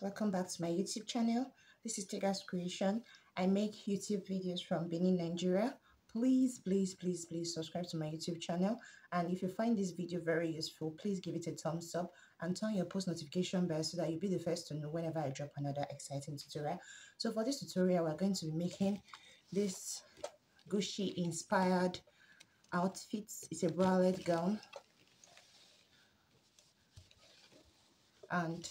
welcome back to my YouTube channel. This is Tega's Creation. I make YouTube videos from Benin, Nigeria. Please subscribe to my YouTube channel, and if you find this video very useful, please give it a thumbs up and turn your post notification bell so that you'll be the first to know whenever I drop another exciting tutorial. So for this tutorial, we're going to be making this Gucci inspired outfit. It's a bralette gown, and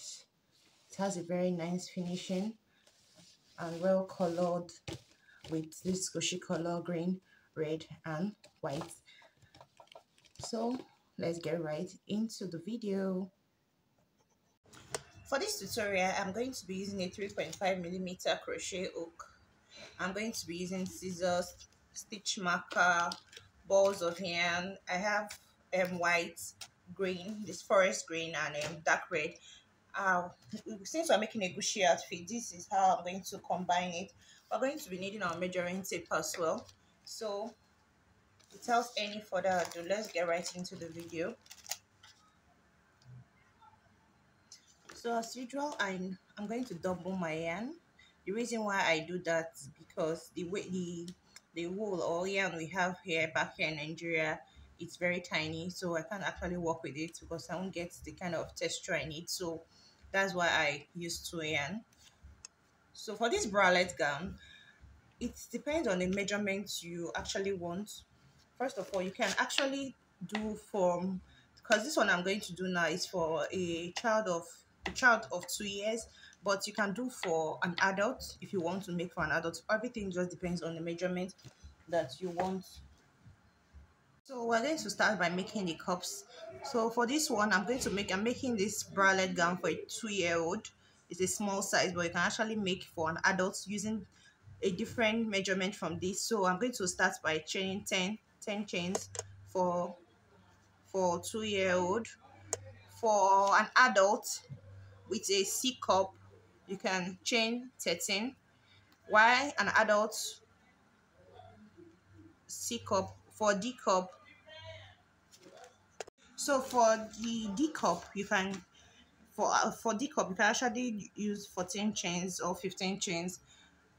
it has a very nice finishing and well colored with this Gucci color, green, red and white. So let's get right into the video. For this tutorial, I'm going to be using a 3.5mm crochet hook. I'm going to be using scissors, stitch marker, balls of yarn. I have white, green, this forest green, and dark red. Since we're making a Gucci outfit, this is how I'm going to combine it. We're going to be needing our measuring tape as well. So without any further ado, let's get right into the video. So as usual, I'm going to double my yarn. The reason why I do that is because the wool or yarn we have here back here in Nigeria, it's very tiny, so I can't actually work with it because I won't get the kind of texture I need. So that's why I use two yarn. So for this bralette gown, it depends on the measurements you actually want. First of all, you can actually do from, because this one I'm going to do now is for a child of 2 years, but you can do for an adult if you want to make for an adult. Everything just depends on the measurement that you want. So we're going to start by making the cups. So for this one, I'm making this bralette gown for a 2-year-old. It's a small size, but you can actually make for an adult using a different measurement from this. So I'm going to start by chaining 10 chains for 2-year-old. For an adult with a C cup, you can chain 13. While an adult C cup, for D cup, so for the D cup, you can for D cup you can actually use 14 chains or 15 chains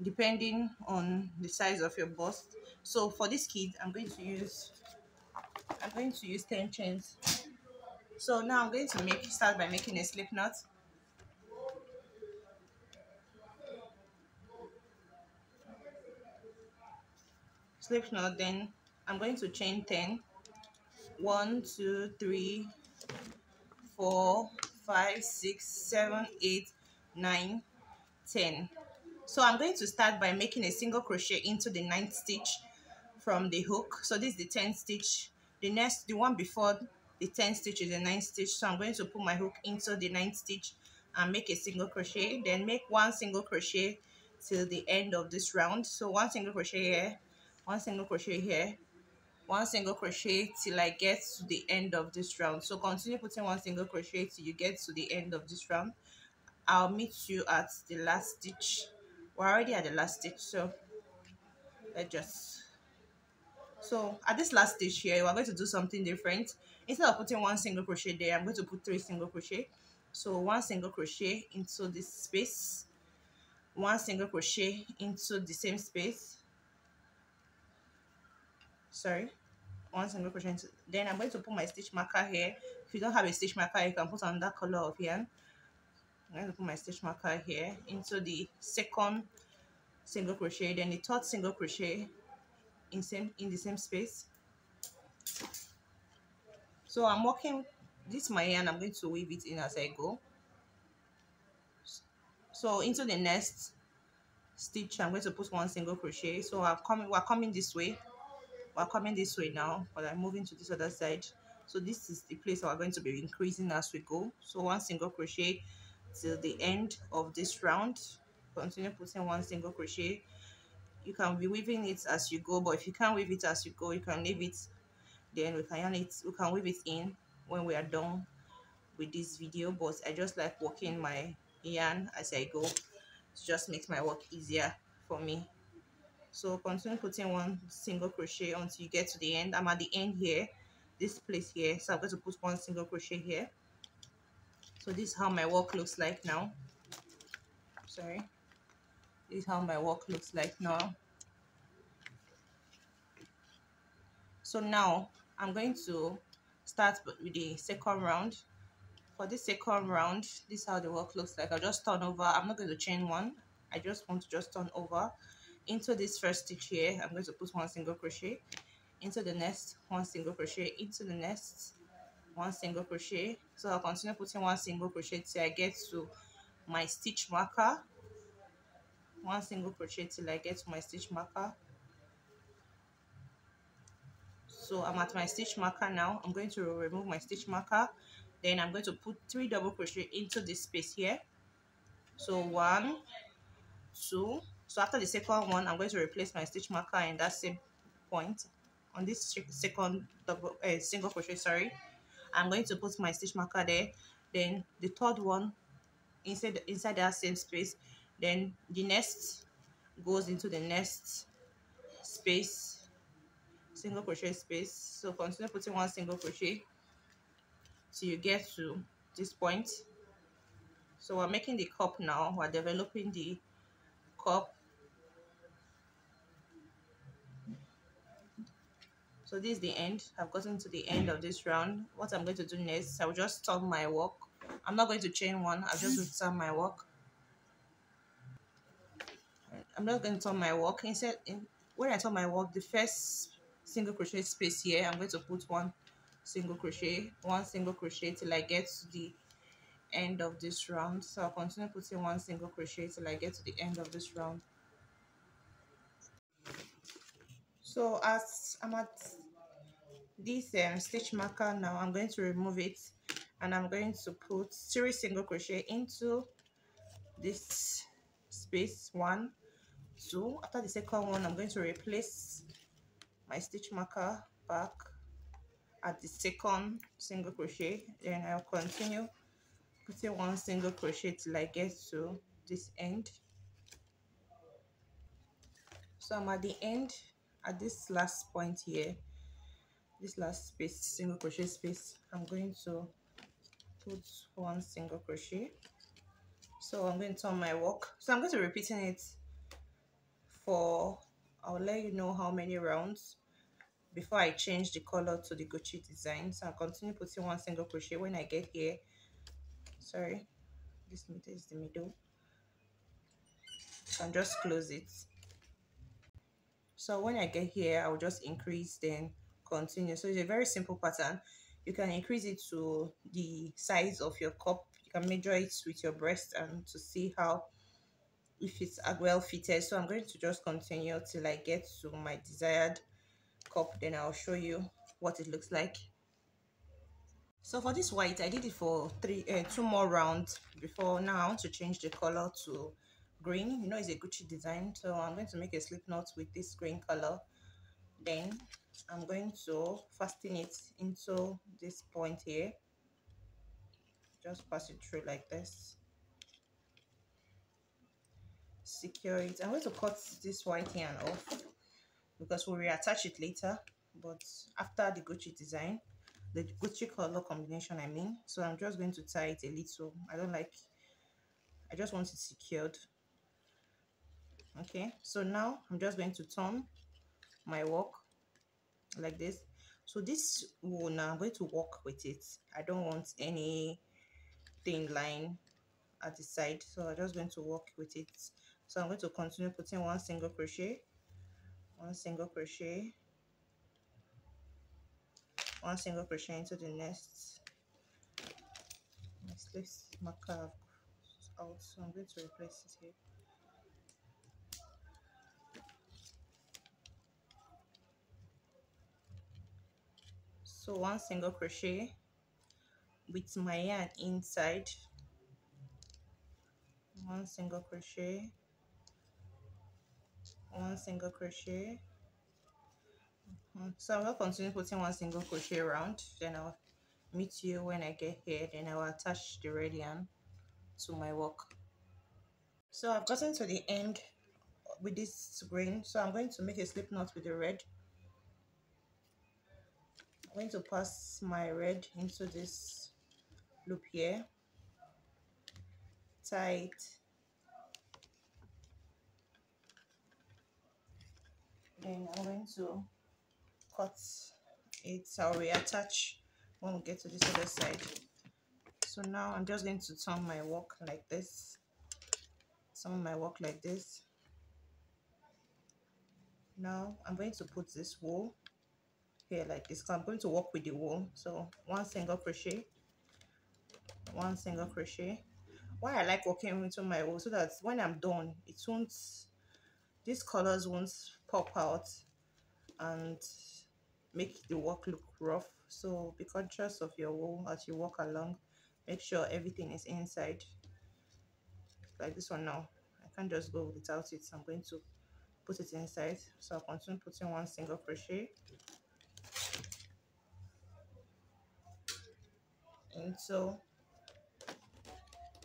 depending on the size of your bust. So for this kit, I'm going to use 10 chains. So now I'm going to start by making a slip knot. Then I'm going to chain 10. 1 2 3 4 5 6 7 8 9 10. So I'm going to start by making a single crochet into the 9th stitch from the hook. So this is the 10th stitch. The one before the 10th stitch is the 9th stitch. So I'm going to put my hook into the 9th stitch and make a single crochet, then make 1 single crochet till the end of this round. So 1 single crochet here, 1 single crochet here, 1 single crochet till I get to the end of this round. So continue putting 1 single crochet till you get to the end of this round. I'll meet you at the last stitch. We're already at the last stitch, so so at this last stitch here, we're going to do something different. Instead of putting 1 single crochet there, I'm going to put 3 single crochet. So 1 single crochet into this space, 1 single crochet into the same space, 1 single crochet into, then I'm going to put my stitch marker here. If you don't have a stitch marker, you can put another color of yarn. I'm going to put my stitch marker here into the 2nd single crochet, then the 3rd single crochet in the same space. So I'm working this my yarn, I'm going to weave it in as I go. So into the next stitch, I'm going to put 1 single crochet. So we're coming this way. We're coming this way now, but I'm moving to this other side. So this is the place we're going to be increasing as we go. So 1 single crochet till the end of this round. Continue putting 1 single crochet. You can be weaving it as you go, but if you can't weave it as you go, you can leave it. Then we can weave it in when we are done with this video. But I just like working my yarn as I go. It just makes my work easier for me. So continue putting 1 single crochet until you get to the end. I'm at the end here, this place here, so I'm going to put 1 single crochet here. So this is how my work looks like now. Sorry, this is how my work looks like now. So now I'm going to start with the second round. For this second round, this is how the work looks like. I'll just turn over. I'm not going to chain one. I just want to just turn over into this first stitch here. I'm going to put one single crochet into the next, one single crochet into the next, one single crochet. So I'll continue putting one single crochet till I get to my stitch marker. One single crochet till I get to my stitch marker. So I'm at my stitch marker now. I'm going to remove my stitch marker. Then I'm going to put 3 double crochet into this space here. So 1, 2. So after the second one, I'm going to replace my stitch marker in that same point on this second double single crochet. Sorry, I'm going to put my stitch marker there. Then the third one inside that same space. Then the next goes into the next space, single crochet space. So continue putting one single crochet till you get to this point. So we're making the cup now. We're developing the cup. So this is the end. I've gotten to the end of this round. What I'm going to do next, I'll just turn my work. I'm not going to chain one. I'll just turn my work. I'm not going to turn my work. Instead, when I turn my work, the first single crochet space here, I'm going to put one single crochet till I get to the end of this round. So I'll continue putting one single crochet till I get to the end of this round. So as I'm at this stitch marker now, I'm going to remove it and I'm going to put 3 single crochet into this space. 1, 2. After the second one, I'm going to replace my stitch marker back at the second single crochet. Then I'll continue putting one single crochet till I get to this end. So I'm at the end, at this last point here, this last space, single crochet space. I'm going to put one single crochet. So I'm going to turn my work. So I'm going to be repeating it for, I'll let you know how many rounds before I change the color to the Gucci design. So I'll continue putting one single crochet when I get here. Sorry, this is the middle. So I'll just close it. So when I get here, I'll just increase, then continue. So it's a very simple pattern. You can increase it to the size of your cup. You can measure it with your breast and to see how, if it's well fitted. So I'm going to just continue till I get to my desired cup. Then I'll show you what it looks like. So for this white, I did it for 2 more rounds before. Now I want to change the color to green. You know, it's a Gucci design, so I'm going to make a slip knot with this green color. Then I'm going to fasten it into this point here. Just pass it through like this. Secure it. I'm going to cut this white yarn off because we'll reattach it later, but after the Gucci design, the Gucci color combination, I mean. So I'm just going to tie it a little. I just want it secured. Okay, so now I'm just going to turn my work like this. So this wool now, I'm going to work with it. I don't want any thin line at the side, so I'm just going to work with it. So I'm going to continue putting one single crochet, one single crochet, one single crochet into the next. My sleeve marker out, so I'm going to replace it here. So one single crochet with my yarn inside, one single crochet, one single crochet. So I will continue putting one single crochet around, then I'll meet you when I get here. Then I will attach the red yarn to my work. So I've gotten to the end with this green, so I'm going to make a slip knot with the red. I'm going to pass my red into this loop here, tie it Then I'm going to cut it. I'll reattach when we get to this other side. So now I'm just going to turn my work like this. Turn my work like this. Now I'm going to put this wool here like this. I'm going to work with the wool. So one single crochet, one single crochet. Why I like working into my wool, so that when I'm done, it won't, these colors won't pop out and make the work look rough. So be conscious of your wool as you walk along. Make sure everything is inside. Like this one now, I can't just go without it. I'm going to put it inside. So I'll continue putting one single crochet into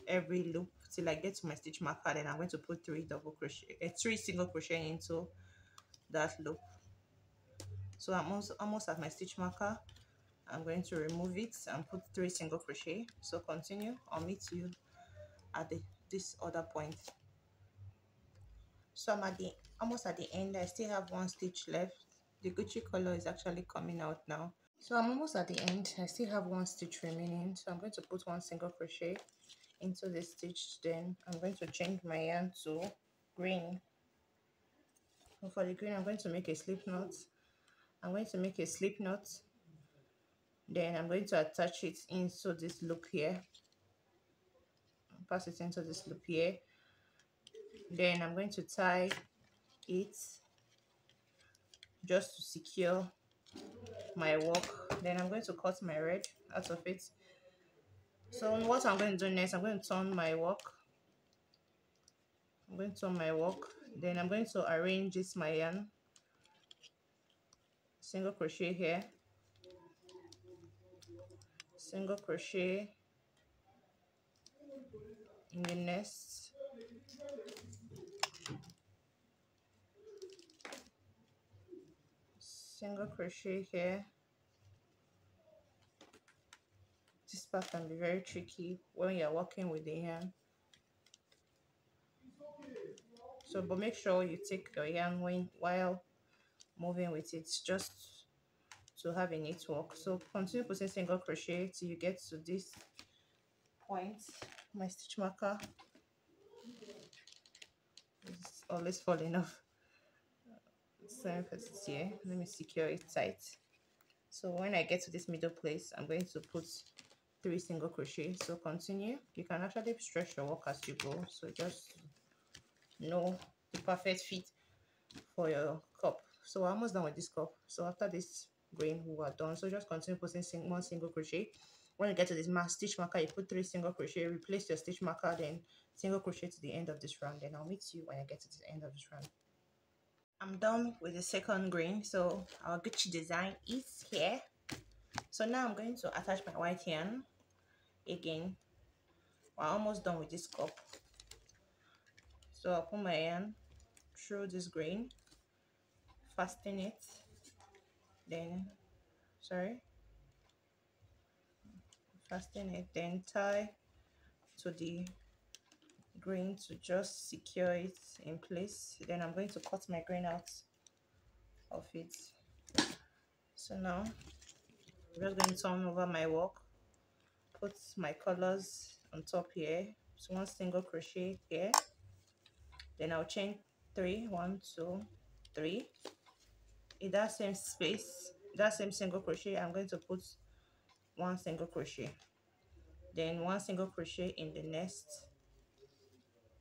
every loop till I get to my stitch marker. Then I'm going to put three single crochet into that loop. So I'm almost at my stitch marker. I'm going to remove it and put three single crochet. So continue. I'll meet you at this other point. So I'm at the almost at the end. I still have one stitch left. The Gucci color is actually coming out now. So I'm almost at the end. I still have one stitch remaining. So I'm going to put one single crochet into this stitch. Then I'm going to change my yarn to green. So for the green, I'm going to make a slip knot. I'm going to make a slip knot. Then I'm going to attach it into this loop here. Pass it into this loop here. Then I'm going to tie it just to secure my work. Then I'm going to cut my red out of it. So what I'm going to do next, I'm going to turn my work. I'm going to turn my work. Then I'm going to arrange this my yarn. Single crochet here. Single crochet in the nest. Single crochet here. This part can be very tricky when you're working with the yarn. So, but make sure you take your yarn while moving with it, just to have a neat work. So continue putting single crochet till you get to this point. My stitch marker is always falling off. So I put it here. Let me secure it tight. So when I get to this middle place, I'm going to put three single crochet. So continue. You can actually stretch your work as you go. So just know the perfect fit for your cup. So we're almost done with this cup. So after this green, we are done. So just continue putting one single crochet. When you get to this stitch marker, you put three single crochet, replace your stitch marker, then single crochet to the end of this round. Then I'll meet you when I get to the end of this round. I'm done with the second green. So our Gucci design is here. So now I'm going to attach my white yarn again. We're almost done with this cup. So I'll put my yarn through this green, fasten it, then fasten it, then tie to the green to just secure it in place. Then I'm going to cut my green out of it. So now I'm just going to turn over my work, put my colors on top here. So one single crochet here, then I'll chain 3, 1, 2, 3. In that same space, that same single crochet, I'm going to put one single crochet, then one single crochet in the next,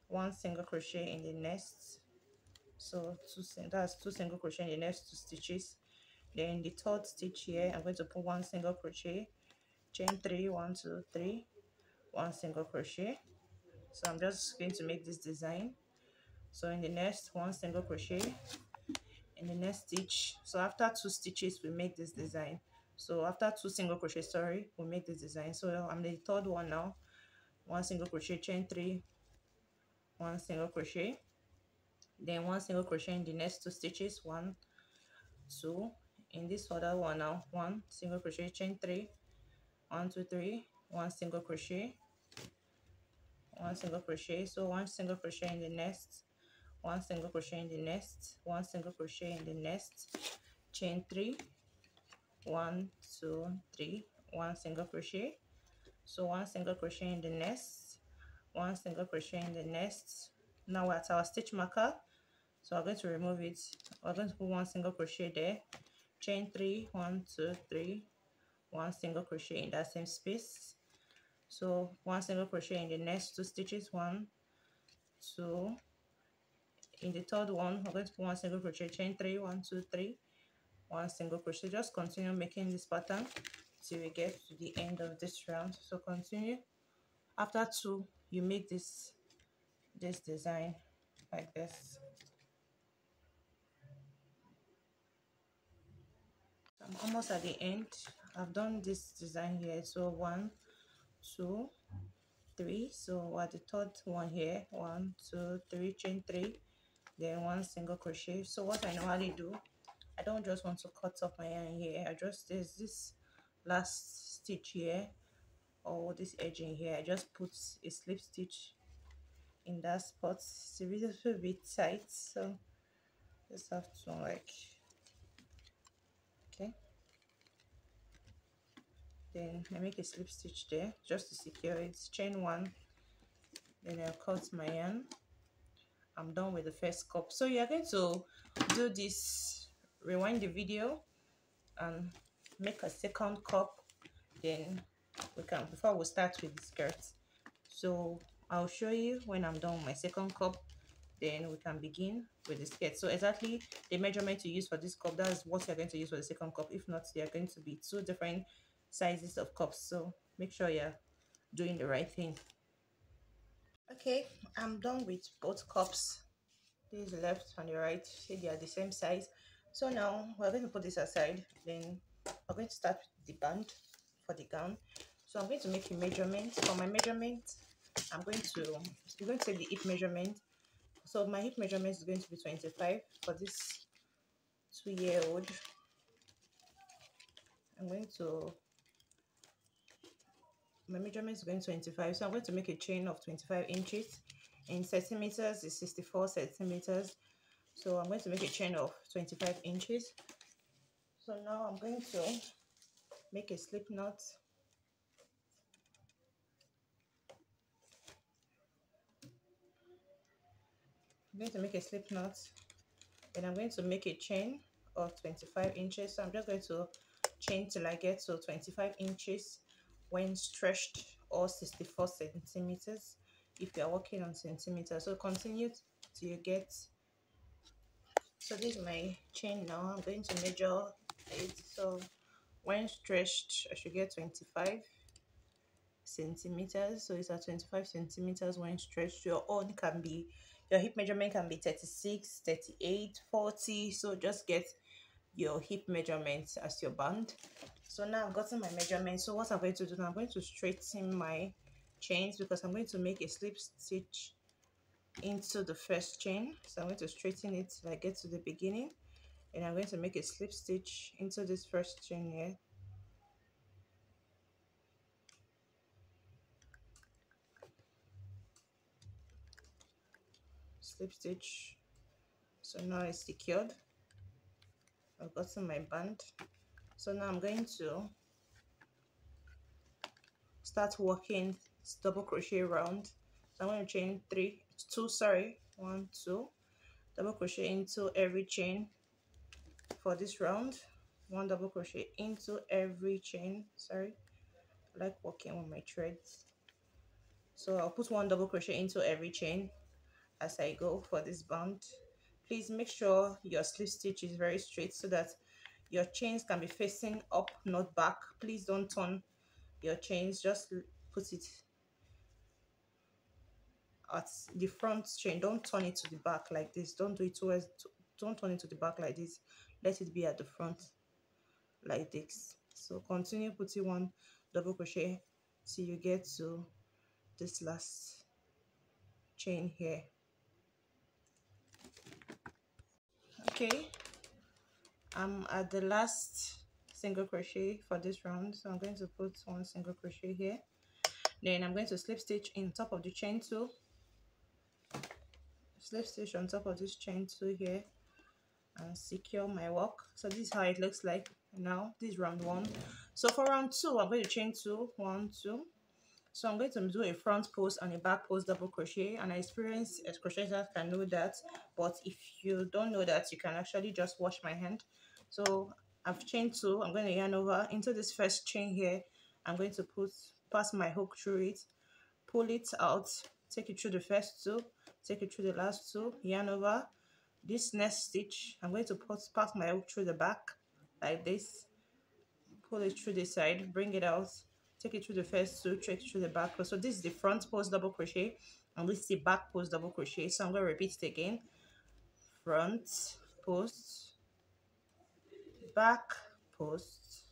one single crochet in the next. So that's two single crochet in the next 2 stitches. Then the third stitch here, I'm going to put one single crochet, chain 3, 1, 2, 3, one single crochet. So I'm just going to make this design. So in the next, one single crochet in the next stitch. So after 2 stitches, we make this design. So after 2 single crochet, sorry, we make this design. So I'm the third one now. One single crochet, chain 3, one single crochet, then one single crochet in the next 2 stitches, 1, 2. In this other one now, one single crochet, chain 3, 1, 2, 3, one single crochet, one single crochet. So one single crochet in the next, one single crochet in the next, one single crochet in the next, chain 3, 1 2 3, one single crochet. So one single crochet in the next, one single crochet in the next. Now we're at our stitch marker, so I'm going to remove it. We're going to put one single crochet there, chain 3, 1 2 3, one single crochet in that same space. So one single crochet in the next 2 stitches, 1 2. In the third one, we're going to put one single crochet, chain 3, 1 2 3, one single crochet. Just continue making this pattern till we get to the end of this round. So continue. After 2, you make this design like this. I'm almost at the end. I've done this design here. So 1 2 3. So at the third one here, 1 2 3, chain 3, then one single crochet. So what I normally do, I don't just want to cut off my yarn here. I just, there's this last stitch here or this edging here, I just put a slip stitch in that spot. It's a little bit tight, so just have to like, okay, then I make a slip stitch there just to secure it, chain 1, then I'll cut my yarn. I'm done with the first cup. So you're going to do this, rewind the video and make a second cup, then we can, before we start with the skirt. So I'll show you when I'm done with my second cup, then we can begin with the skirt. So exactly the measurement to use for this cup, that's what you're going to use for the second cup. If not, they're going to be 2 different sizes of cups, so make sure you're doing the right thing. Okay, I'm done with both cups. This is the left and the right. See, they are the same size. So now we're going to put this aside, then we're going to start with the band for the gown. So I'm going to make a measurement. For my measurement, I'm going to take the hip measurement. So my hip measurement is going to be 25 for this 2-year-old. My measurement is going to 25, so I'm going to make a chain of 25 inches. In centimeters is 64 centimeters, so I'm going to make a chain of 25 inches. So now I'm going to make a slip knot. I'm going to make a slip knot, and I'm going to make a chain of 25 inches. So I'm just going to chain till I get to 25 inches when stretched, or 64 centimeters if you are working on centimeters. So continue till you get, so this is my chain now. I'm going to measure it. So when stretched, I should get 25 centimeters. So it's at 25 centimeters when stretched. Your own can be, your hip measurement can be 36, 38, 40. So just get your hip measurement as your band. So now I've gotten my measurement. So what I'm going to do now, I'm going to straighten my chains because I'm going to make a slip stitch into the first chain. So I'm going to straighten it till I get to the beginning, and I'm going to make a slip stitch into this first chain here. Slip stitch. So now it's secured. I've gotten my band. So now I'm going to start working double crochet round. So I'm going to chain 1 2, double crochet into every chain for this round. 1 double crochet into every chain. Sorry, I like working with my threads. So I'll put 1 double crochet into every chain as I go for this band. Please make sure your slip stitch is very straight so that your chains can be facing up, not back. Please don't turn your chains, just put it at the front chain. Don't turn it to the back like this. Don't do it towards, don't turn it to the back like this. Let it be at the front like this. So continue putting 1 double crochet till you get to this last chain here. Okay, I'm at the last single crochet for this round, so I'm going to put 1 single crochet here. Then I'm going to slip stitch in top of the chain 2. slip stitch on top of this chain 2 here and secure my work. So this is how it looks like now. This is round 1. So for round 2, I'm going to chain 2, 1, 2. So I'm going to do a front post and a back post double crochet, and I experienced as crocheters can know that, but if you don't know that, you can actually just wash my hand. So I've chained 2. I'm going to yarn over into this first chain here. I'm going to pass my hook through it, pull it out, take it through the first 2, take it through the last 2, yarn over. This next stitch, I'm going to pass my hook through the back like this, pull it through the side, bring it out, take it through the first 2, take it through the back post. So this is the front post double crochet and this is the back post double crochet. So I'm going to repeat it again. Front post, back post,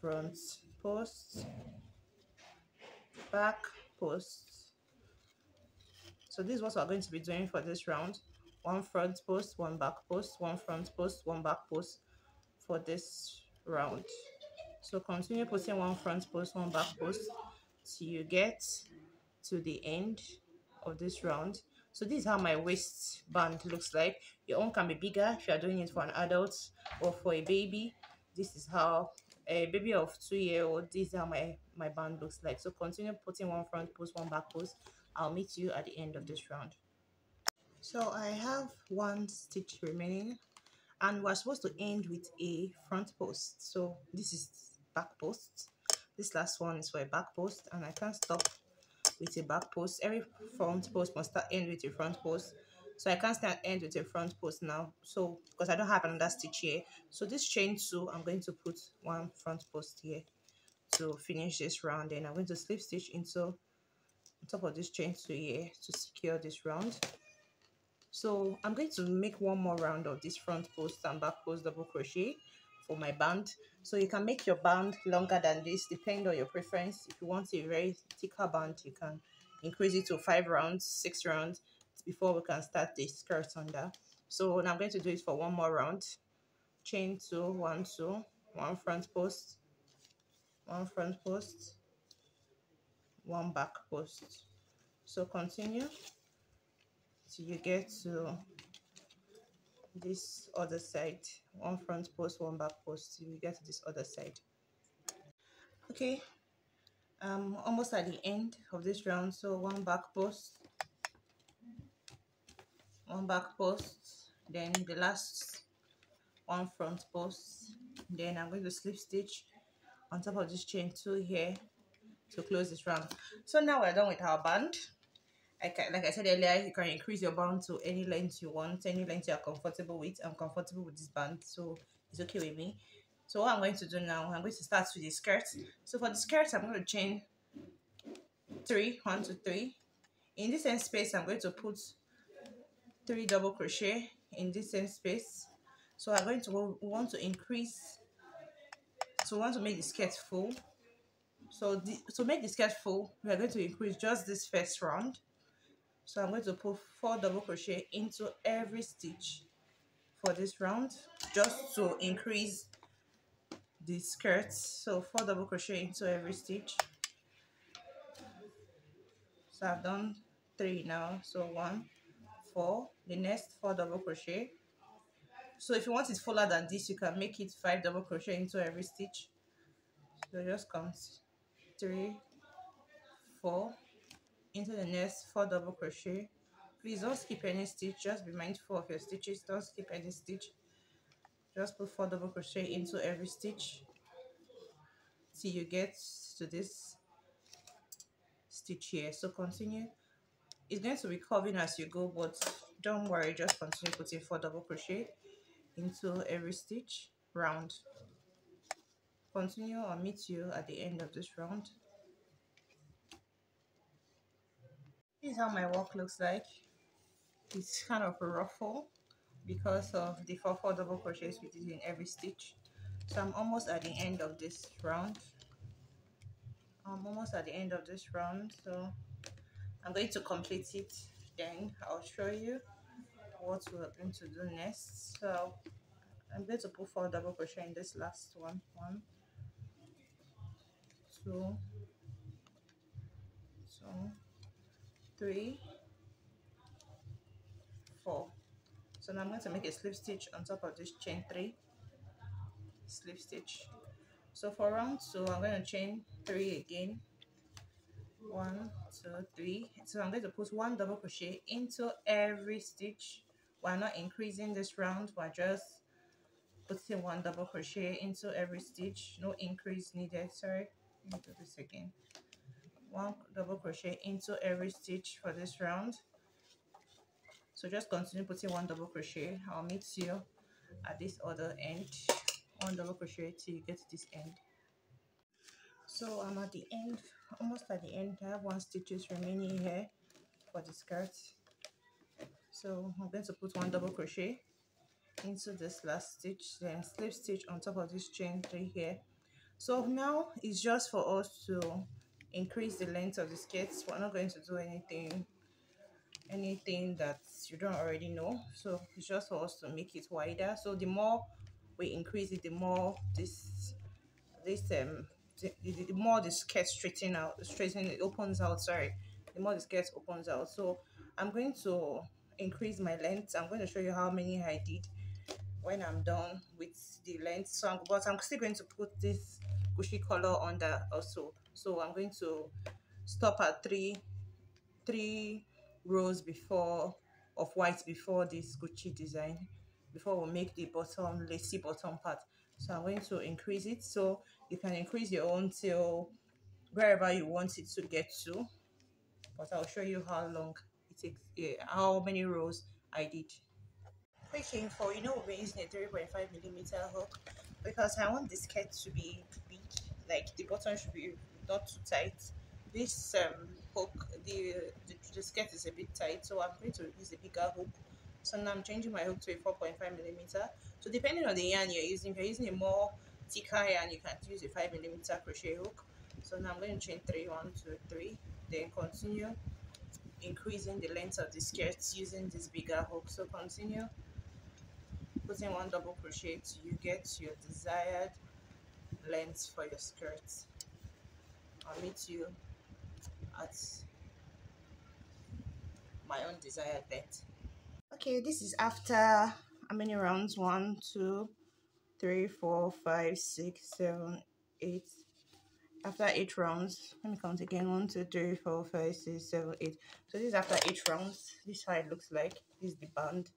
front post, back post. So this is what we're going to be doing for this round. 1 front post, 1 back post, 1 front post, 1 back post for this round. So continue putting 1 front post, 1 back post till you get to the end of this round. So this is how my waistband looks like. Your own can be bigger if you are doing it for an adult or for a baby. This is how a baby of 2-year-old, this is how my band looks like. So continue putting 1 front post, 1 back post. I'll meet you at the end of this round. So I have 1 stitch remaining and we're supposed to end with a front post. So this is back post. This last one is for a back post and I can't stop with a back post. Every front post must start end with a front post. So I can't start end with a front post now. So because I don't have another stitch here. So this chain 2, I'm going to put 1 front post here to finish this round. Then I'm going to slip stitch into on top of this chain 2 here to secure this round. So I'm going to make 1 more round of this front post and back post double crochet for my band. So you can make your band longer than this, depending on your preference. If you want a very thicker band, you can increase it to 5 rounds, 6 rounds before we can start the skirt under. So now I'm going to do it for 1 more round. Chain 2, 1, 2, 1 front post, 1 front post, 1 back post. So continue till you get to this other side. 1 front post, 1 back post till you get to this other side. Okay, almost at the end of this round. So 1 back post, 1 back post, then the last 1 front post. Then I'm going to slip stitch on top of this chain 2 here to close this round. So now we're done with our band. Like I said earlier, you can increase your band to any length you want, any length you're comfortable with. I'm comfortable with this band, so it's okay with me. So what I'm going to do now, I'm going to start with the skirt. So for the skirt, I'm going to chain 3, 1, 2, 3. In this end space, I'm going to put 3 double crochet in this end space. So I'm going to want to increase. So we want to make the skirt full. So to make the skirt full, we are going to increase just this first round. So I'm going to put 4 double crochet into every stitch for this round, just to increase the skirt. So 4 double crochet into every stitch. So I've done 3 now. So 1, 4. The next 4 double crochet. So if you want it fuller than this, you can make it 5 double crochet into every stitch. So just comes 3, 4 into the next 4 double crochet. Please don't skip any stitch, just be mindful of your stitches, don't skip any stitch. Just put 4 double crochet into every stitch till you get to this stitch here. So continue. It's going to be curving as you go, but don't worry, just continue putting 4 double crochet into every stitch round. Continue. I'll meet you at the end of this round. This is how my work looks like. It's kind of a ruffle because of the 4 double crochets we did in every stitch. So I'm almost at the end of this round. So I'm going to complete it, then I'll show you what we're going to do next. So I'm going to put 4 double crochet in this last one. 1, 2, 3, 4. So now I'm going to make a slip stitch on top of this chain 3 slip stitch. So for round 2 I'm going to chain 3 again. 1 2 3. So I'm going to put 1 double crochet into every stitch. We're not increasing this round, we're just putting 1 double crochet into every stitch. No increase needed. Sorry, let me do this again. 1 double crochet into every stitch for this round. So just continue putting 1 double crochet. I'll meet you at this other end. 1 double crochet till you get to this end. So I'm at the end, almost at the end. I have 1 stitches remaining here for the skirt. So I'm going to put 1 double crochet into this last stitch, then slip stitch on top of this chain 3 here. So now it's just for us to increase the length of the skirts. We're not going to do anything that you don't already know. So it's just for us to make it wider. So the more we increase it, the more the more the skirt straightening it opens out. Sorry, the more the skirt opens out. So I'm going to increase my length. I'm going to show you how many I did when I'm done with the length. So but I'm still going to put this Gucci color under also. So I'm going to stop at three rows before of white before this Gucci design, before we make the bottom lacy bottom part. So I'm going to increase it. So you can increase your own till wherever you want it to get to, but I'll show you how long it takes, how many rows I did. Quick info, we're using a 3.5mm hook because I want the skirt to be big, like the bottom should be not too tight. This hook, the skirt is a bit tight, so I'm going to use a bigger hook. So now I'm changing my hook to a 4.5mm. So depending on the yarn you're using, if you're using a more thicker yarn, you can use a 5mm crochet hook. So now I'm going to chain 3, 1 2 3, then continue increasing the length of the skirt using this bigger hook. So continue putting 1 double crochet till you get your desired length for your skirt. I'll meet you at my own desired length. Okay, this is after how many rounds? 1 2 3 4 5 6 7 8. After 8 rounds, let me count again. 1 2 3 4 5 6 7 8. So this is after 8 rounds. This is how it looks like. This is the band.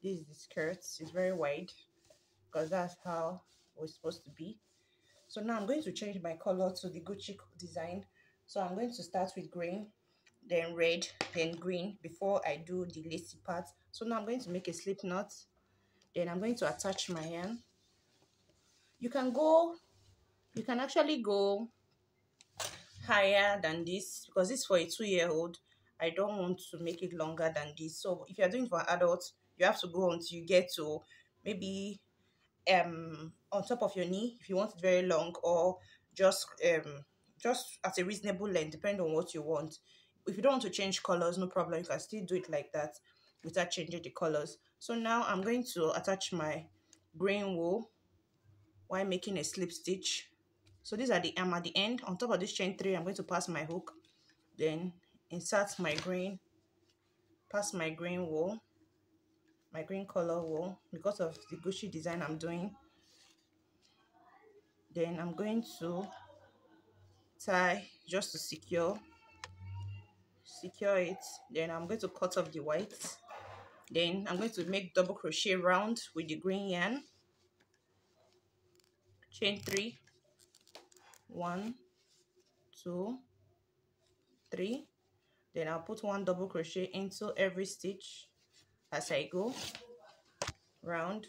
This is the skirt. It's very wide because that's how it's supposed to be. So now I'm going to change my color to the Gucci design. So I'm going to start with green, then red, then green before I do the lacy part. So now I'm going to make a slip knot. Then I'm going to attach my yarn. You can actually go higher than this because this is for a 2-year-old. I don't want to make it longer than this. So if you're doing it for adults, you have to go until you get to maybe on top of your knee if you want it very long, or just at a reasonable length depending on what you want. If you don't want to change colors, no problem, you can still do it like that without changing the colors. So now I'm going to attach my green wool while making a slip stitch. So these are I'm at the end. On top of this chain 3, I'm going to pass my hook, then insert my green, pass my green wool, my green color wool because of the Gucci design I'm doing. Then I'm going to tie just to secure it. Then I'm going to cut off the white. Then I'm going to make double crochet round with the green yarn. Chain 3, 1 2 3. Then I'll put 1 double crochet into every stitch as I go round.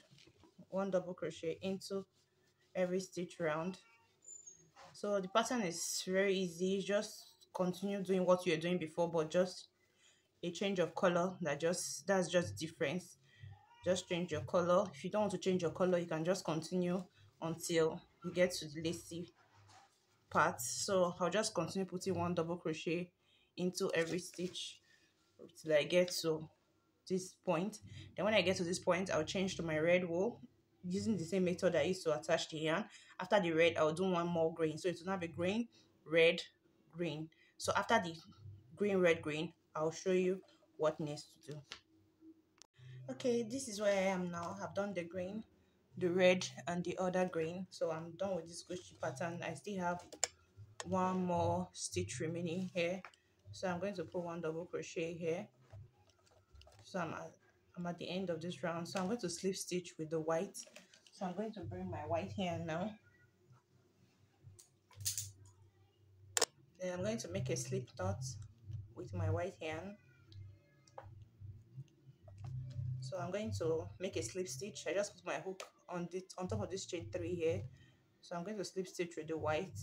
1 double crochet into every stitch round. So the pattern is very easy. Just continue doing what you're doing before, but just a change of color. That's just difference. Just change your color. If you don't want to change your color, you can just continue until you get to the lacy part. So I'll just continue putting 1 double crochet into every stitch till I get to this point. Then when I get to this point, I'll change to my red wool using the same method I used to attach the yarn. After the red, I'll do 1 more green, so it will now be green, red, green. So after the green, red, green, I'll show you what next to do. Okay, this is where I am now. I've done the green, the red, and the other green. So I'm done with this Gucci pattern. I still have one more stitch remaining here. So I'm going to put one double crochet here. So I'm at the end of this round. So I'm going to slip stitch with the white. So I'm going to bring my white here now. Then I'm going to make a slip knot with my white yarn. So I'm going to make a slip stitch. I just put my hook on top of this chain 3 here. So I'm going to slip stitch with the white.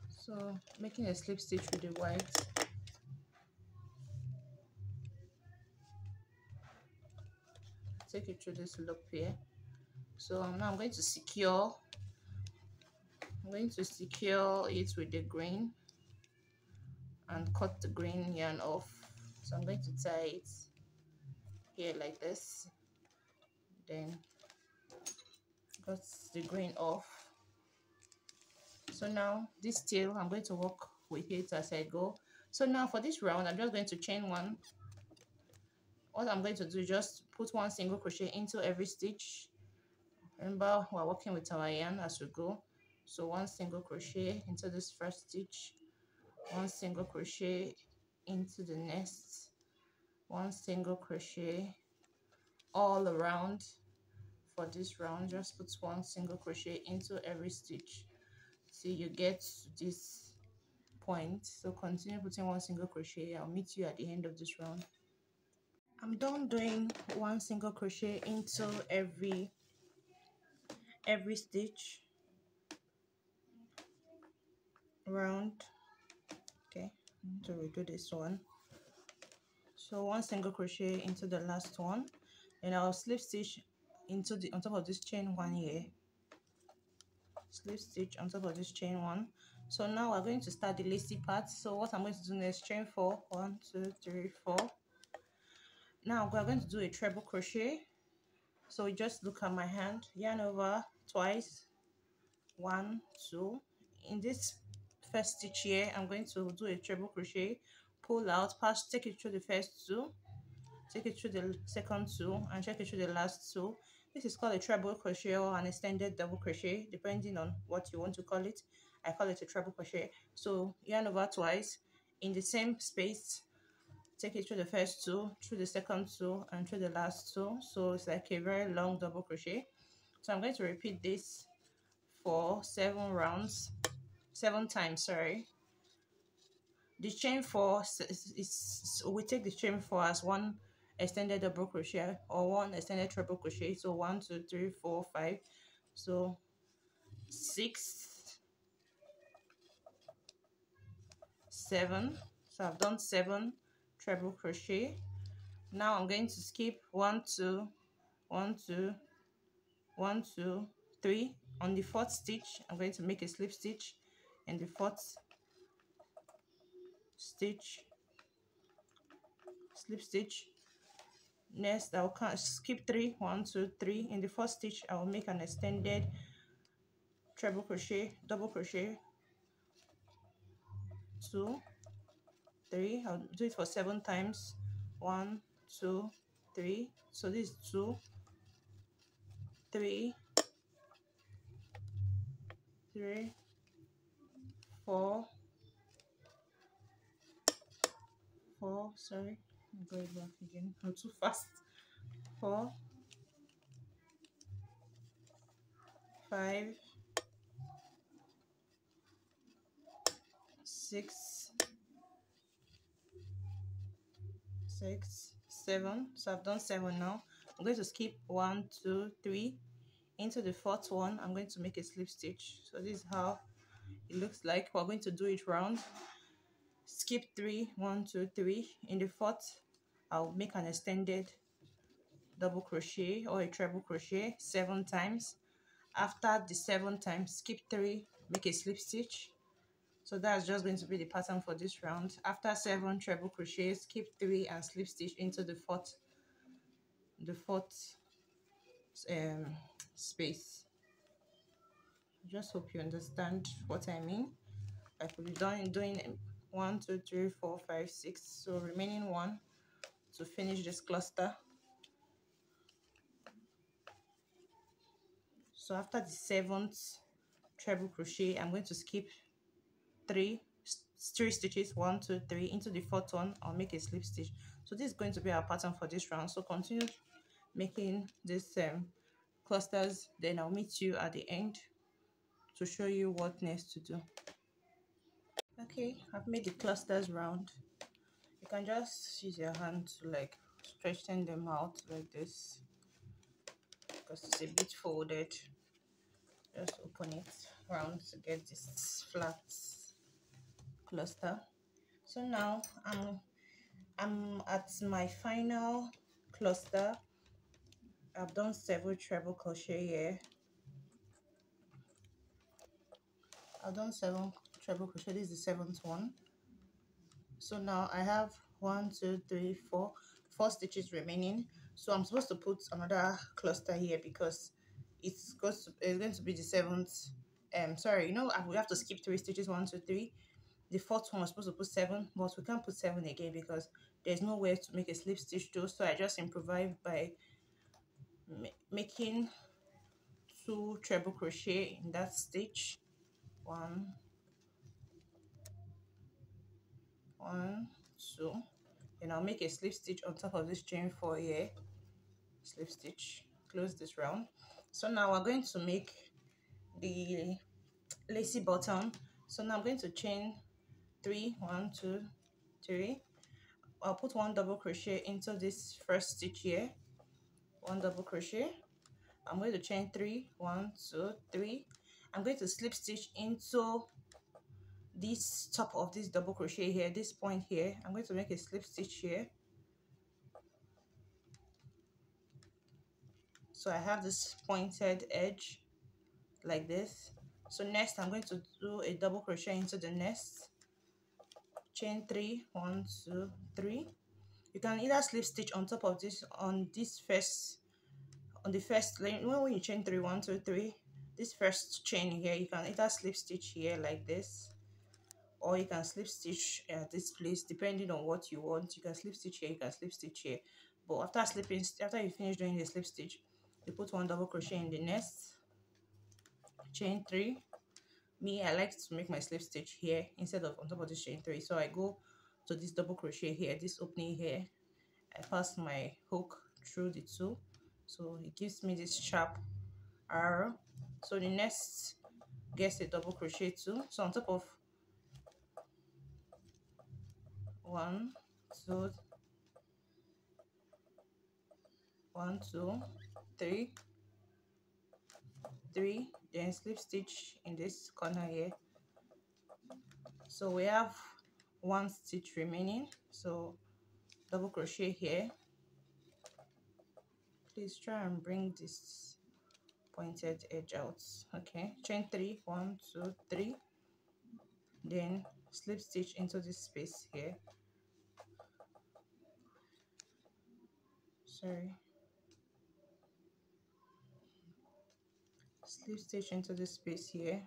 So making a slip stitch with the white. Take it through this loop here. So now I'm going to secure it with the green and cut the green yarn off. So I'm going to tie it here like this, then cut the green off. So now this tail, I'm going to work with it as I go. So now for this round, I'm just going to chain one. What I'm going to do is just put one single crochet into every stitch. Remember, we're working with our yarn as we go. So one single crochet into this first stitch, one single crochet into the next, one single crochet all around. For this round, just put one single crochet into every stitch till you get to this point. So continue putting one single crochet. I'll meet you at the end of this round. I'm done doing one single crochet into every stitch round. Okay, to redo this one. So one single crochet into the last one, and I'll slip stitch into the on top of this chain one here. Slip stitch on top of this chain one. So now we're going to start the lacy part. So what I'm going to do next, chain 4, 1 2 3 4. Now we're going to do a treble crochet. So just look at my hand, yarn over twice, 1 2. In this first stitch here, I'm going to do a treble crochet, pull out, pass, take it through the first 2, take it through the second 2, and take it through the last 2. This is called a treble crochet or an extended double crochet, depending on what you want to call it. I call it a treble crochet. So yarn over twice in the same space, take it through the first 2, through the second 2, and through the last 2. So it's like a very long double crochet. So I'm going to repeat this for 7 times, sorry. The chain 4 is we take the chain 4 as one extended double crochet or one extended treble crochet. So 1 2 3 4 5. So 6 7. So I've done 7 treble crochet. Now I'm going to skip 1 2 1 2 1 2 3. On the 4th stitch, I'm going to make a slip stitch in the 4th stitch, slip stitch. Next, I'll skip 3 1 2 3. In the 1st stitch, I will make an extended treble crochet, double crochet, 2 3. I'll do it for 7 times, 1 2 3. So this is 2 3 3 4 4. Sorry, I'm going back again, I'm too fast. 4 5 6 6 7. So I've done 7 now. I'm going to skip 1 2 3. Into the 4th one, I'm going to make a slip stitch. So this is how it looks like. We're going to do it round. Skip 3 1 2 3. In the 4th, I'll make an extended double crochet or a treble crochet 7 times. After the 7 times, skip 3, make a slip stitch. So that's just going to be the pattern for this round. After 7 treble crochets, skip 3 and slip stitch into the fourth space. Just hope you understand what I mean. I could be doing 1 2 3 4 5 6. So remaining one to finish this cluster. So after the 7th treble crochet, I'm going to skip three stitches, 1 2 3, into the 4th one. I'll make a slip stitch. So this is going to be our pattern for this round. So continue making this clusters, then I'll meet you at the end to show you what next to do. Okay, I've made the clusters round. You can just use your hand to like stretching them out like this because it's a bit folded. Just open it round to get this flat cluster. So now I'm at my final cluster. I've done several treble crochet here. I've done 7 treble crochet. This is the 7th one. So now I have 1 2 3 4 stitches remaining. So I'm supposed to put another cluster here because it's going to be the 7th. Sorry, you know, we have to skip 3 stitches, 1 2 3. The 4th one was supposed to put 7, but we can't put 7 again because there's no way to make a slip stitch though. So I just improvised by making 2 treble crochet in that stitch. 1 1 2. Then I'll make a slip stitch on top of this chain 4 here. Slip stitch, close this round. So now we're going to make the lacy button. So now I'm going to chain 3 1 2 3. I'll put 1 double crochet into this first stitch here. 1 double crochet. I'm going to chain 3 1 2 3. I'm going to slip stitch into this top of this double crochet here, this point here. I'm going to make a slip stitch here. So I have this pointed edge like this. So next I'm going to do a double crochet into the nest, chain 3 1 2 3. You can either slip stitch on top of this on the first line. When you chain 3 1 2 3, this first chain here, you can either slip stitch here like this, or you can slip stitch at this place depending on what you want. You can slip stitch here, you can slip stitch here, but after you finish doing the slip stitch, you put 1 double crochet in the nest, chain 3. I like to make my slip stitch here instead of on top of this chain 3. So I go to this double crochet here, this opening here. I pass my hook through the 2, so it gives me this sharp arrow. So the next gets a double crochet too. So on top of 1 2 1 2 3 3, then slip stitch in this corner here. So we have 1 stitch remaining, so double crochet here. Please try and bring this pointed edge out. Okay, chain 3 1 2 3, then slip stitch into this space here. Sorry, slip stitch into this space here.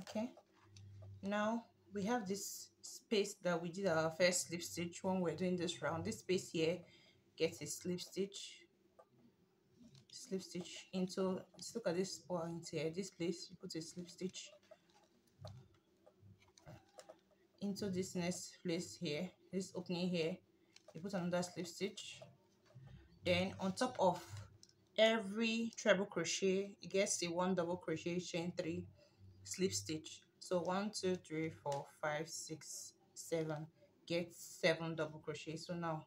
Okay, now we have this space that we did our first slip stitch when we're doing this round. This space here gets a slip stitch into, let's look at this point here, this place. You put a slip stitch into this next place here, this opening here. You put another slip stitch. Then on top of every treble crochet, it gets a 1 double crochet, chain 3, slip stitch. So 1 2 3 4 5 6 7 gets 7 double crochet. So now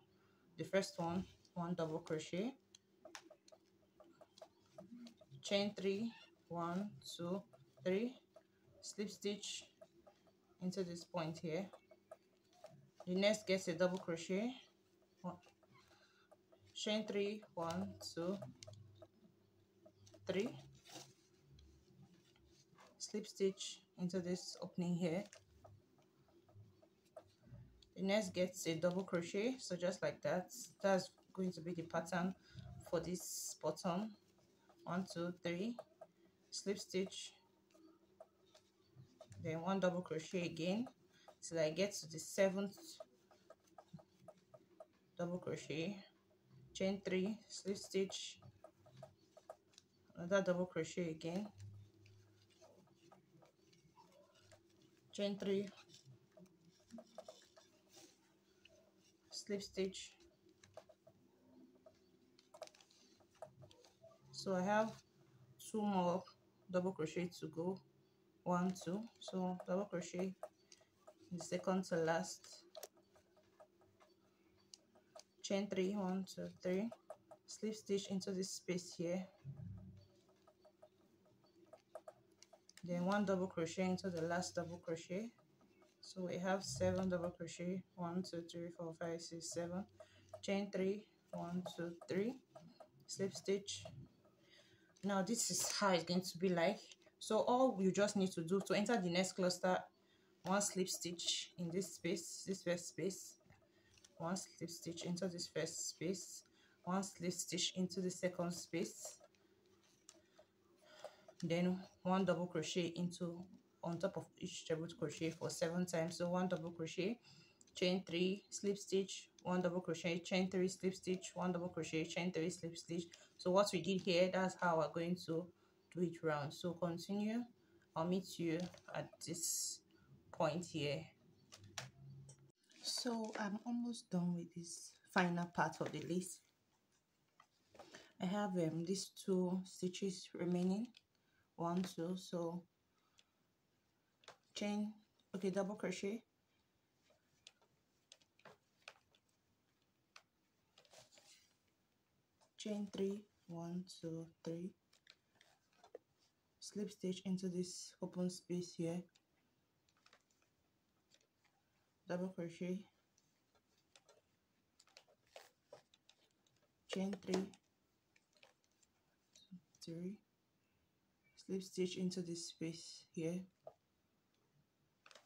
the first one, 1 double crochet, chain 3 1 2 3, slip stitch into this point here. The next gets a double crochet, chain 3 1 2 3, slip stitch into this opening here. The next gets a double crochet, so just like that. That's going to be the pattern for this bottom. 1 2 3, slip stitch then 1 double crochet again till I get to the 7th double crochet, chain 3, slip stitch, another double crochet again, chain 3, slip stitch. So I have 2 more double crochet to go, 1 2, so double crochet the second to last, chain 3, 1 2 3, slip stitch into this space here, then 1 double crochet into the last double crochet. So we have 7 double crochet, 1 2 3 4 5 6 7, chain 3, 1 2 3, slip stitch. Now this is how it's going to be like. So all you just need to do to enter the next cluster, 1 slip stitch in this space, this first space, 1 slip stitch into this first space, 1 slip stitch into the second space, then 1 double crochet into on top of each double crochet for 7 times. So 1 double crochet, chain 3, slip stitch, 1 double crochet, chain 3, slip stitch, 1 double crochet, chain 3, slip stitch. So what we did here, that's how we're going to do it round. So continue. I'll meet you at this point here. So I'm almost done with this final part of the lace. I have these 2 stitches remaining, 1 2, so chain, okay, double crochet, chain 3, 1 2 3, slip stitch into this open space here, double crochet, chain 3 3, slip stitch into this space here.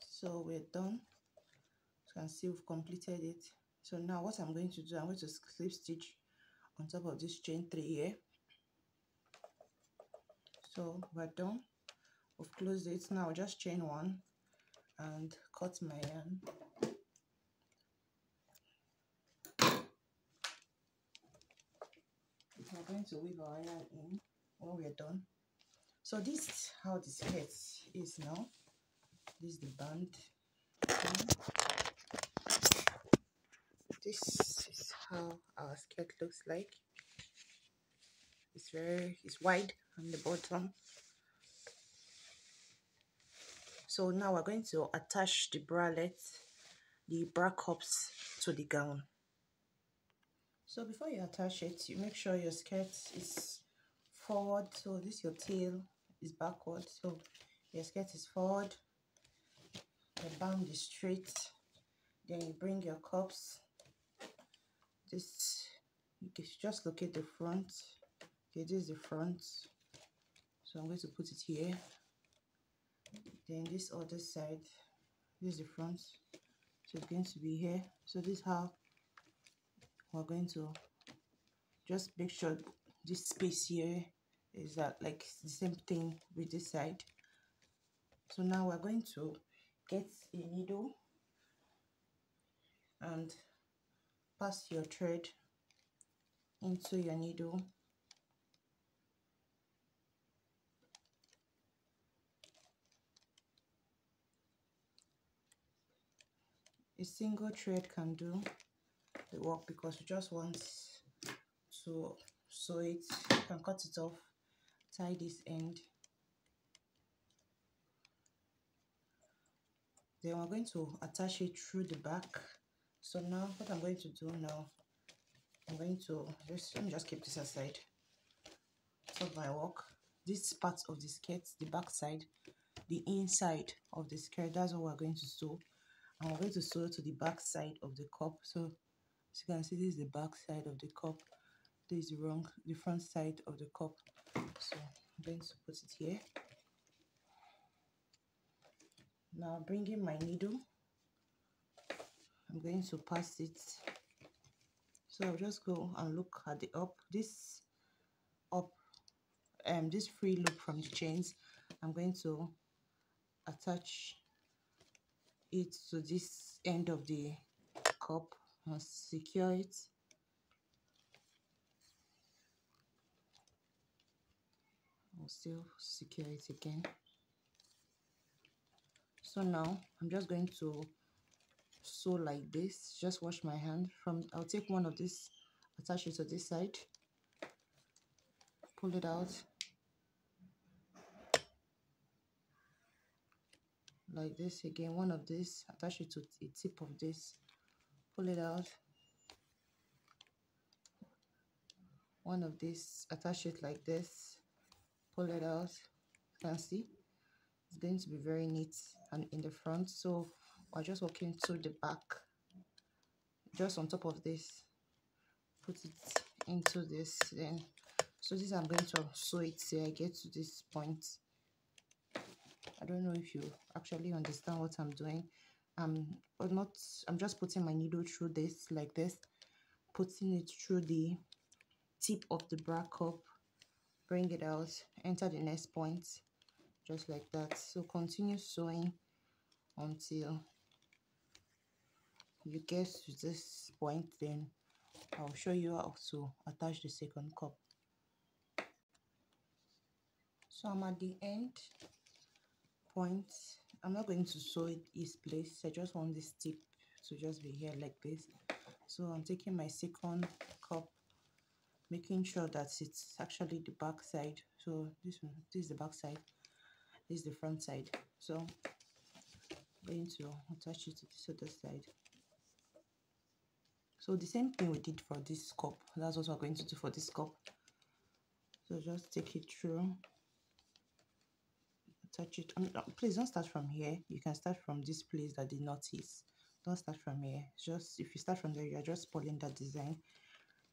So we're done. You can see we've completed it. So now what I'm going to do, I'm going to slip stitch on top of this chain 3 here. So we're done. We've closed it. Now just chain 1 and cut my yarn. We're going to weave our yarn in when we're done. So this is how the skirt is now. This is the band. This is how our skirt looks like. It's wide on the bottom. So now we're going to attach the bralette, the bra cups to the gown. So before you attach it, you make sure your skirt is forward. So this your tail is backward. So your skirt is forward. The band is straight. Then you bring your cups. This, you can just locate the front. Okay, this is the front. So I'm going to put it here. Then this other side, this is the front. So it's going to be here. So this is how we're going to just make sure this space here is like the same thing with this side. So now we're going to get a needle and pass your thread into your needle. A single thread can do the work because we just want to sew it. You can cut it off, tie this end. Then we're going to attach it through the back. So now what I'm going to do now, I'm going to let me just keep this aside. Stop my work. This part of the skirt, the back side, the inside of the skirt, that's what we're going to sew. And we're going to sew to the back side of the cup. So as you can see, this is the back side of the cup. This is the front side of the cup. So I'm going to put it here. Now bringing my needle, I'm going to pass it. So I'll just go and look at the this free loop from the chains. I'm going to attach it to this end of the cup and secure it. I'll still secure it again. So now I'm just going to sew like this. Just wash my hand. I'll take one of this, attach it to this side, pull it out like this again. One of this, attach it to the tip of this, pull it out. One of this, attach it like this, pull it out. You can see it's going to be very neat and in the front. So we're just working to the back, just on top of this, put it into this. Then so this, I'm going to sew it till I get to this point. I don't know if you actually understand what I'm doing. But not, I'm just putting my needle through this like this, putting it through the tip of the bra cup, bring it out, enter the next point, just like that. So continue sewing until you get to this point. Then I'll show you how to attach the second cup. So I'm at the end point. I'm not going to sew it each place. I just want this tip to just be here like this. So I'm taking my second cup, making sure that it's actually the back side. So this is the back side, this is the front side. So I'm going to attach it to this other side. So the same thing we did for this cup, that's what we're going to do for this cup. So just take it through, attach it. Please don't start from here. You can start from this place that the knot is. Don't start from here. Just if you start from there, you're just spoiling that design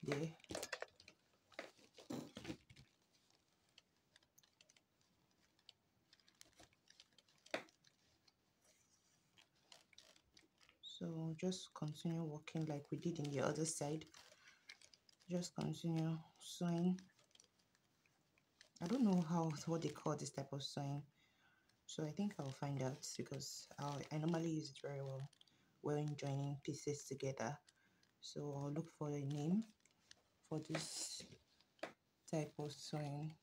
there. So just continue working like we did in the other side. Just continue sewing. I don't know what they call this type of sewing, so I think I'll find out, because I normally use it very well when joining pieces together. So I'll look for a name for this type of sewing.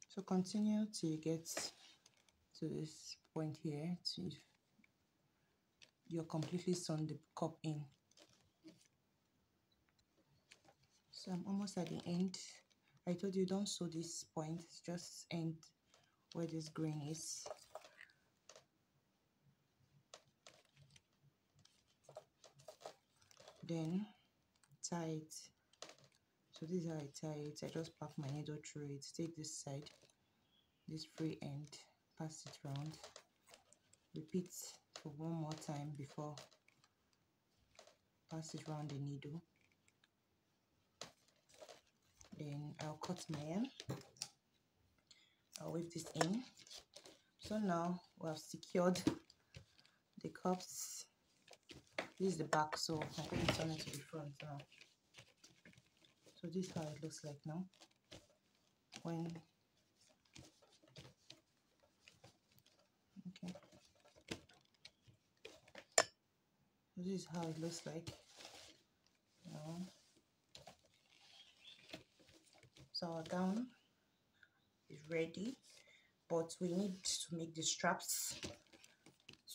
So continue till you get to this point here, till you're completely sewn the cup in. So I'm almost at the end. I told you don't sew this point, just end where this green is. Then tie it. So this is how I tie it. I just pack my needle through it, take this side, this free end, pass it round, repeat for one more time before pass it round the needle. Then I'll cut my yarn, I'll weave this in. So now we have secured the cups. This is the back, so I'm going to turn it to the front now. So this is how it looks like now. Okay, so this is how it looks like now. So our gown is ready, but we need to make the straps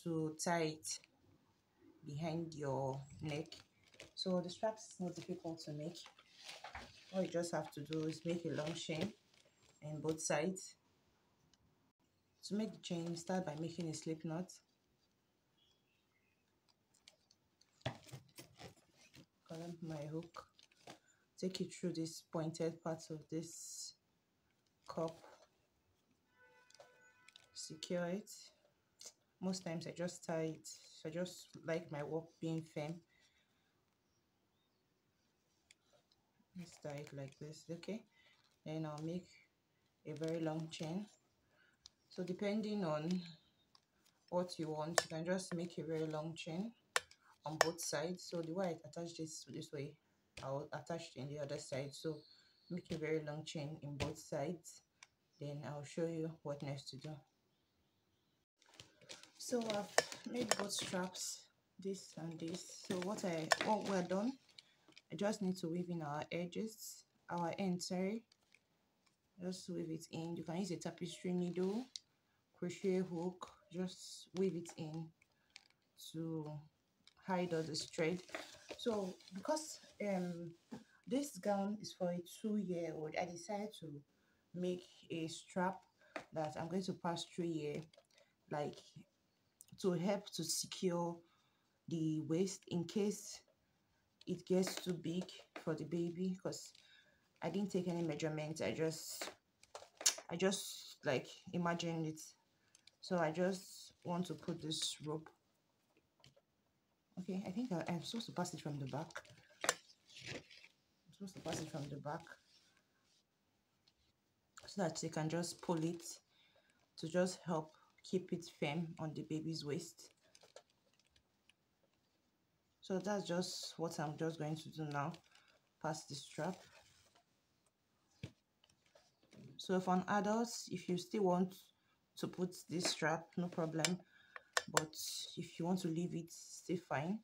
to tie it behind your neck. So the straps is not difficult to make. All you just have to do is make a long chain in both sides. To make the chain, start by making a slip knot. Clamp my hook, take it through this pointed part of this cup, secure it. Most times I just tie it, so I just like my work being firm. Let's tie it like this, okay? Then I'll make a very long chain. So depending on what you want, you can just make a very long chain on both sides. So the way I attach this to this way, I'll attach it in the other side. So make a very long chain in both sides. then I'll show you what next to do. So I've made both straps, this and this. So what we're done, I just need to weave in our edges, our end, sorry. Just weave it in. You can use a tapestry needle, crochet hook, just weave it in to hide all the thread. So because this gown is for a 2-year-old, I decided to make a strap that I'm going to pass through here, like to help to secure the waist in case it gets too big for the baby, because I didn't take any measurements. I just like imagined it. So I just want to put this rope. Okay, I think I'm supposed to pass it from the back. I'm supposed to pass it from the back so that you can just pull it to just help keep it firm on the baby's waist. So that's just what I'm just going to do now. Pass the strap. So for an adult, if you still want to put this strap, no problem, but if you want to leave it, still fine.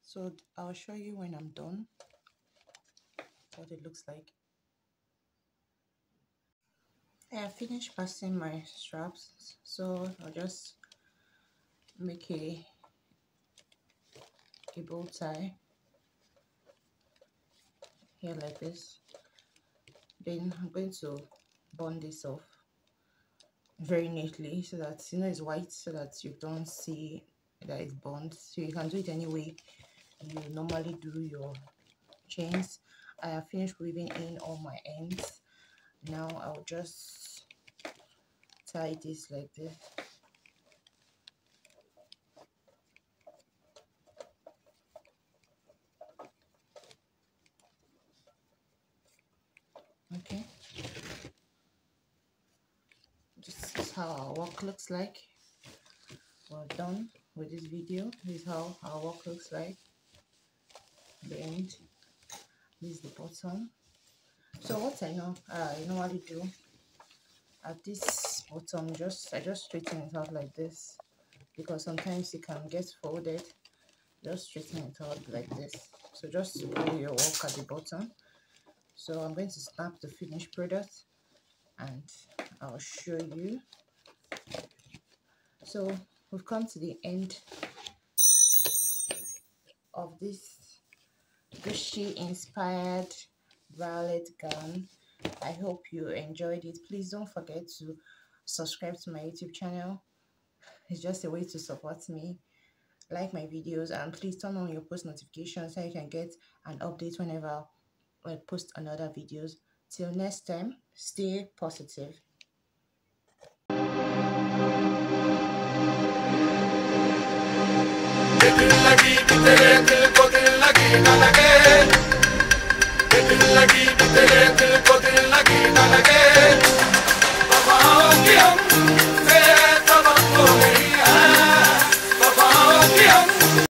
So I'll show you when I'm done what it looks like. I have finished passing my straps, so I'll just make a bow tie here like this. Then I'm going to bond this off very neatly so that it's white, so that you don't see that it's bond. So you can do it any way you normally do your chains. I have finished weaving in all my ends. Now I'll just tie this like this. Okay, this is how our work looks like. We're done with this video. This is how our work looks like. The end. This is the bottom. So what I normally do at this bottom, I just straighten it out like this, because sometimes it can get folded. Just straighten it out like this. So just do your work at the bottom. So I'm going to snap the finished product and I'll show you. So we've come to the end of this Gucci inspired bralette gown. I hope you enjoyed it. Please don't forget to subscribe to my YouTube channel. It's just a way to support me. Like my videos, and please turn on your post notifications so you can get an update whenever I post another videos. Till next time, stay positive. दिल लगी कि तेरे दिल को दिल लगी ना लगे।